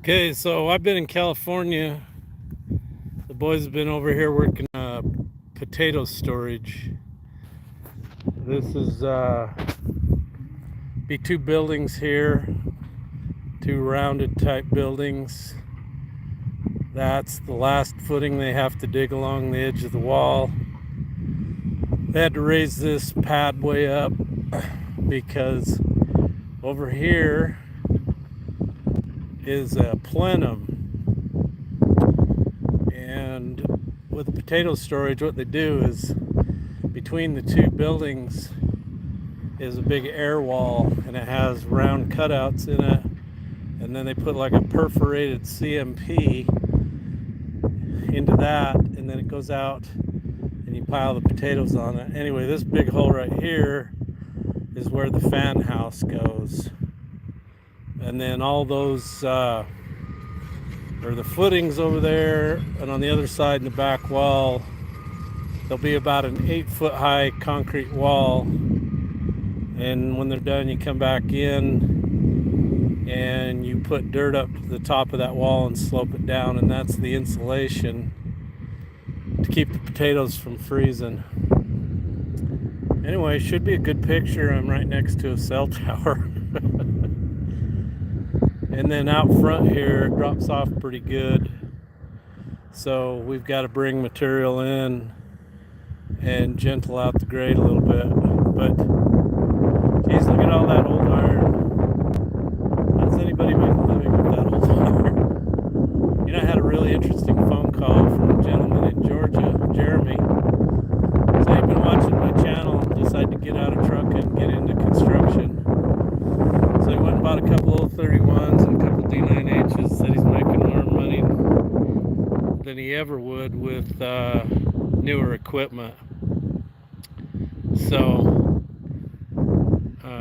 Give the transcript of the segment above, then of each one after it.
Okay, so I've been in California. The boys have been over here working potato storage. This is be two buildings here, two rounded type buildings. That's the last footing they have to dig along the edge of the wall. They had to raise this pad way up because over here is a plenum. And with the potato storage, what they do is between the two buildings is a big air wall, and it has round cutouts in it, and then they put like a perforated CMP into that, and then it goes out and you pile the potatoes on it. Anyway, this big hole right here is where the fan house goes, and then all those are the footings over there, and on the other side in the back wall there'll be about an 8-foot high concrete wall, and when they're done you come back in and you put dirt up to the top of that wall and slope it down, and that's the insulation to keep the potatoes from freezing. Anyway, should be a good picture. I'm right next to a cell tower. And then out front here it drops off pretty good, so we've got to bring material in and gentle out the grade a little bit. But geez, look at all that old iron. How does anybody make a living with that old iron? You know, I had a really interesting phone call from a gentleman in Georgia, Jeremy. So he'd been watching my channel and decided to get out of truck and get into construction. So he went and bought a couple old 31s and a couple D9Hs. Said he's making more money than he ever would with newer equipment. So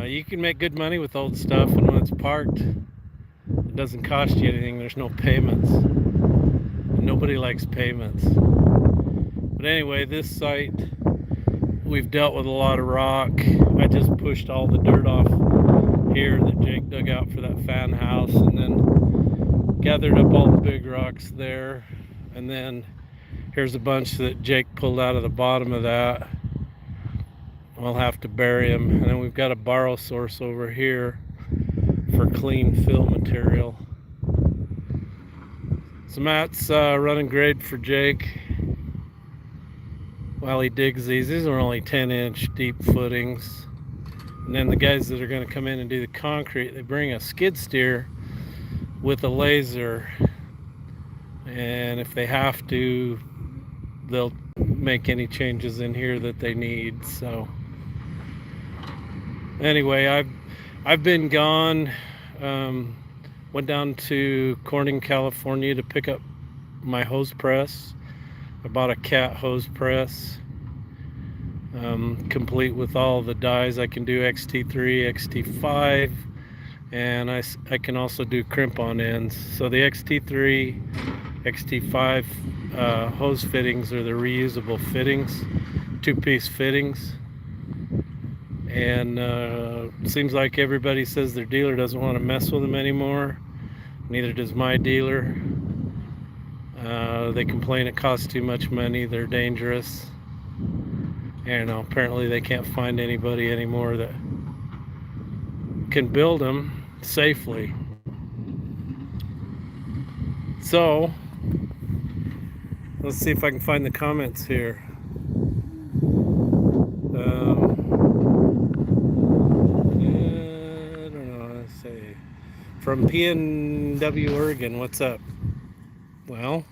you can make good money with old stuff, and when it's parked, it doesn't cost you anything. There's no payments. Nobody likes payments. But anyway, this site, we've dealt with a lot of rock. I just pushed all the dirt off here that Jake dug out for that fan house, and then gathered up all the big rocks there, and then here's a bunch that Jake pulled out of the bottom of that. We'll have to bury them, and then we've got a borrow source over here for clean fill material. So Matt's running grade for Jake while he digs these. These are only 10-inch deep footings. And then the guys that are going to come in and do the concrete, they bring a skid steer with a laser, and if they have to, they'll make any changes in here that they need. So anyway, I've been gone. Went down to Corning, California to pick up my hose press. I bought a Cat hose press, complete with all the dies. I can do XT3, XT5, and I can also do crimp on ends. So the XT3, XT5 hose fittings are the reusable fittings, 2-piece fittings. And seems like everybody says their dealer doesn't want to mess with them anymore. Neither does my dealer. They complain it costs too much money, they're dangerous. And apparently they can't find anybody anymore that can build them safely. So let's see if I can find the comments here. I don't know. Let's see. From PNW, Oregon, what's up? Well,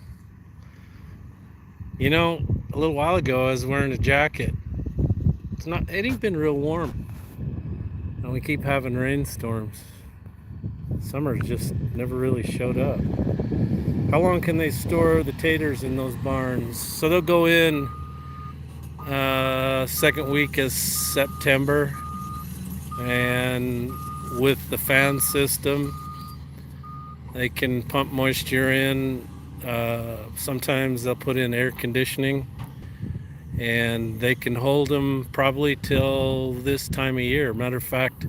you know, a little while ago I was wearing a jacket. It ain't been real warm, and we keep having rainstorms. Summer's just never really showed up. How long can they store the taters in those barns? So they'll go in second week of September, and with the fan system they can pump moisture in. Sometimes they'll put in air conditioning, and they can hold them probably till this time of year. Matter of fact,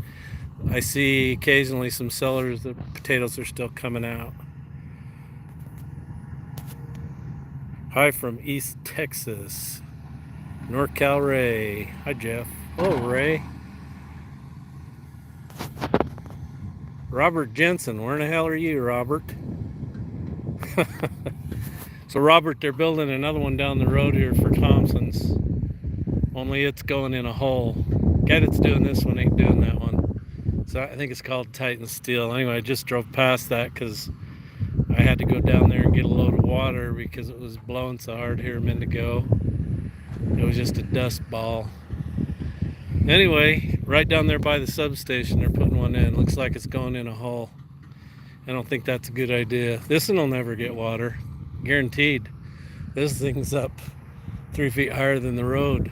I see occasionally some sellers that potatoes are still coming out. Hi from East Texas, NorCal Ray. Hi, Jeff. Hello, Ray. Robert Jensen. Where in the hell are you, Robert? So, Robert, they're building another one down the road here for Thompson's. Only it's going in a hole. Guy that's doing this one ain't doing that one. So I think it's called Titan Steel. Anyway, I just drove past that because I had to go down there and get a load of water because it was blowing so hard here a minute ago. It was just a dust ball. Anyway, right down there by the substation, they're putting one in. Looks like it's going in a hole. I don't think that's a good idea. This one will never get water, guaranteed. This thing's up 3 feet higher than the road.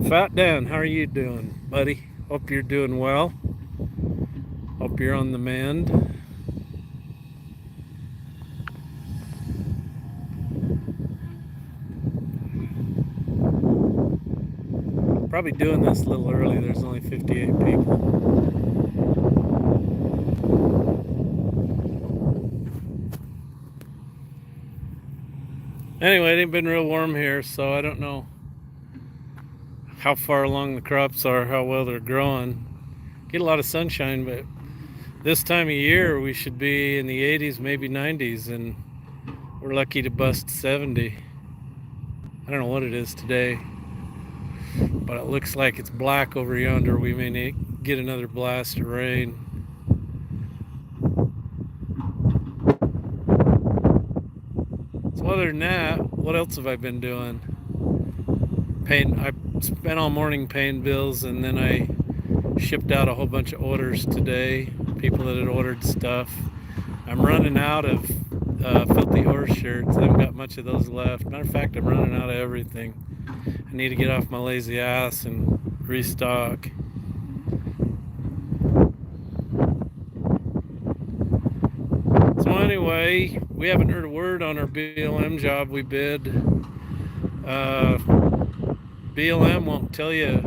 Fat Dan, how are you doing, buddy? Hope you're doing well. Hope you're on the mend. Probably doing this a little early. There's only 58 people. Anyway, it ain't been real warm here, so I don't know how far along the crops are, how well they're growing. Get a lot of sunshine, but this time of year we should be in the 80s, maybe 90s, and we're lucky to bust 70. I don't know what it is today, but it looks like it's black over yonder. We may get another blast of rain. So other than that, what else have I been doing? I spent all morning paying bills, and then I shipped out a whole bunch of orders today. People that had ordered stuff. I'm running out of Filthy Horse shirts. I haven't got much of those left. Matter of fact, I'm running out of everything. I need to get off my lazy ass and restock. So anyway, we haven't heard a word on our BLM job we bid. BLM won't tell you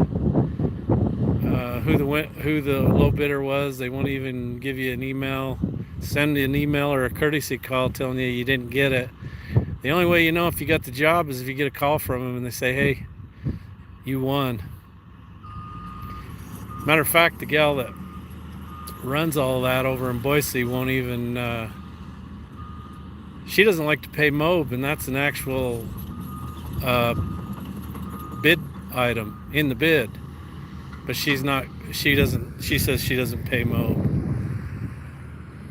who the low bidder was. They won't even give you an email, send you an email or a courtesy call telling you didn't get it. The only way you know if you got the job is if you get a call from them and they say, hey, you won. Matter of fact, the gal that runs all that over in Boise won't even, she doesn't like to pay MOB, and that's an actual bid item in the bid. But she says she doesn't pay MOB.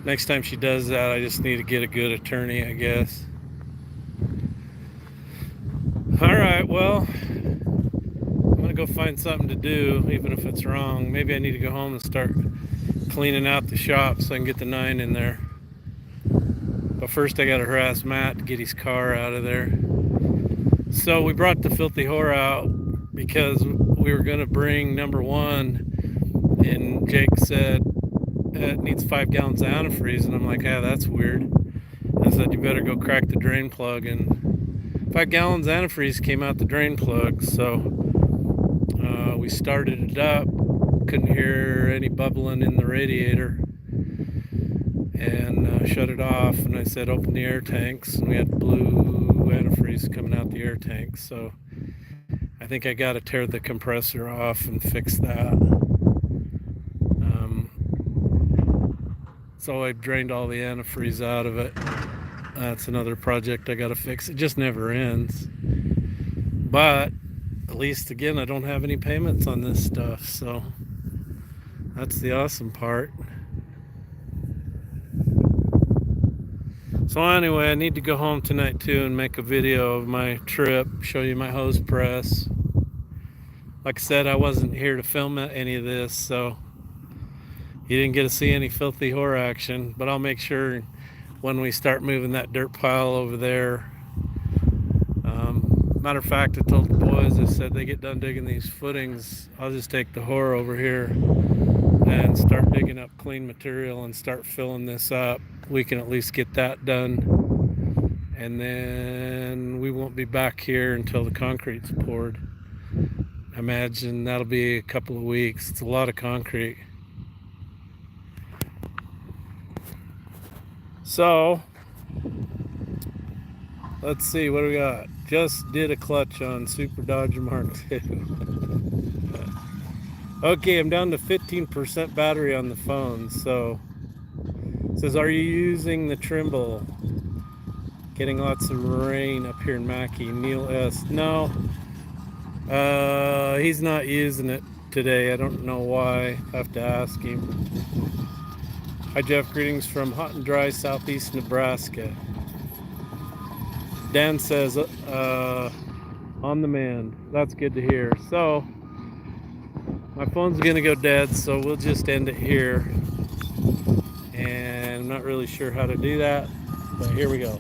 Next time she does that, I just need to get a good attorney, I guess. All right, well, I'm gonna go find something to do, even if it's wrong. Maybe I need to go home and start cleaning out the shop so I can get the 9 in there. But first I gotta harass Matt to get his car out of there. So we brought the Filthy Whore out because we were gonna bring number 1, and Jake said it needs 5 gallons of antifreeze, and I'm like, yeah, that's weird. I said, you better go crack the drain plug, and 5 gallons of antifreeze came out the drain plug. So we started it up, couldn't hear any bubbling in the radiator, and shut it off, and I said open the air tanks, and we had blue antifreeze coming out the air tanks. So I think I got to tear the compressor off and fix that. So I drained all the antifreeze out of it. That's another project I got to fix. It just never ends. But at least, again, I don't have any payments on this stuff, so that's the awesome part. So anyway, I need to go home tonight too and make a video of my trip, show you my hose press. Like I said, I wasn't here to film any of this, so you didn't get to see any Filthy Whore action, but I'll make sure when we start moving that dirt pile over there. Matter of fact, I told the boys, I said they get done digging these footings, I'll just take the whore over here and start digging up clean material and start filling this up. We can at least get that done, and then we won't be back here until the concrete's poured. I imagine that'll be a couple of weeks. It's a lot of concrete. So let's see what do we got. Just did a clutch on Super Dodger Mark II. Okay, I'm down to 15% battery on the phone. So it says, are you using the Trimble? Getting lots of rain up here in Mackey. Neil S. No, he's not using it today. I don't know why. I have to ask him. Hi Jeff, greetings from hot and dry southeast Nebraska. Dan says, on the mend. That's good to hear. So my phone's gonna go dead, so we'll just end it here. And I'm not really sure how to do that, but here we go.